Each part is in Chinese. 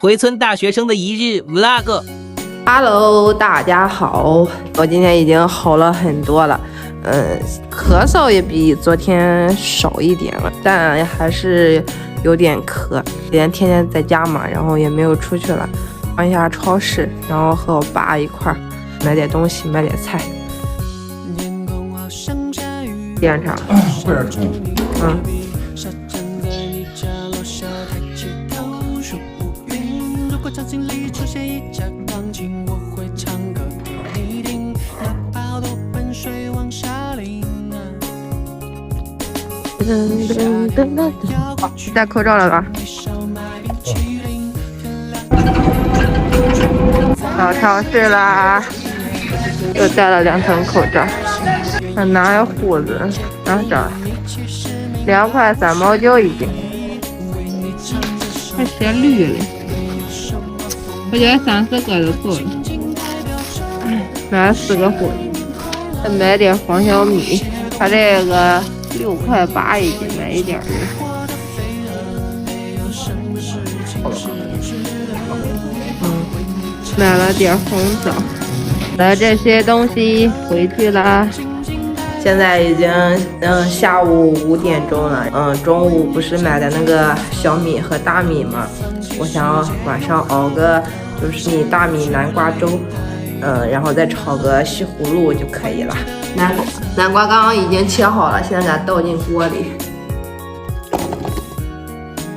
回村大学生的一日 vlog。Hello， 大家好，我今天已经好了很多了，咳嗽也比昨天少一点了，但还是有点咳。今天天天在家嘛，然后也没有出去了，逛一下超市，然后和我爸一块儿买点东西，买点菜。店长，会儿冲。好，戴口罩了吧？到超市啦，又戴了2层口罩。拿个胡子，拿这儿，2块3毛9一斤。还写绿了，我觉得3、4个就够了。买了4个胡子，再买点黄小米，它这个6块8一斤，买一点儿。买了点红枣，买了这些东西回去啦。现在已经下午5点钟了，中午不是买的那个小米和大米吗？我想晚上熬个就是大米南瓜粥，然后再炒个西葫芦就可以了。南瓜刚刚已经切好了，现在给它倒进锅里，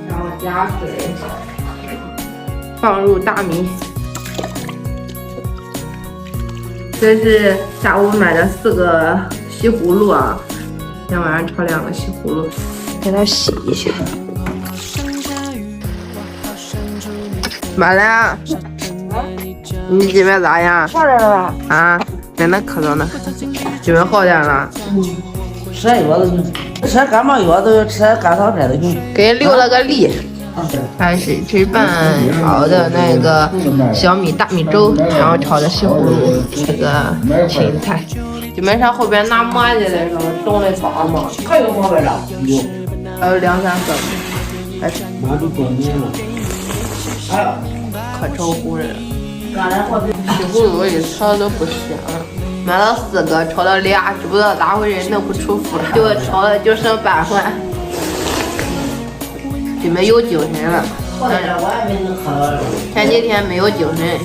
然后加水，放入大米。这是下午买的4个西葫芦啊，今天晚上炒2个西葫芦，给它洗一下。马良，你今天咋样？好点了吧？啊，真的咳嗽呢，今天好点了。吃药都行，吃感冒药都有，吃甘草片都行。给留了个例。开始吃饭，熬的那个小米大米粥，然后炒的西葫芦，这个芹菜。基本上后边拿馍去的时候冻的包嘛，还有馍在这？有，还有2、3个，还是那就过年了。哎呀，可愁乎人。刚才我西葫芦一炒都不香，买了4个，炒了2，知不知道咋回事，弄不出腹了，就炒了就剩半碗。今天有精神了，前几天没有精神。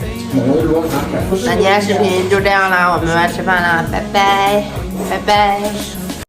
那今天视频就这样了，我们来吃饭了，拜拜，拜拜。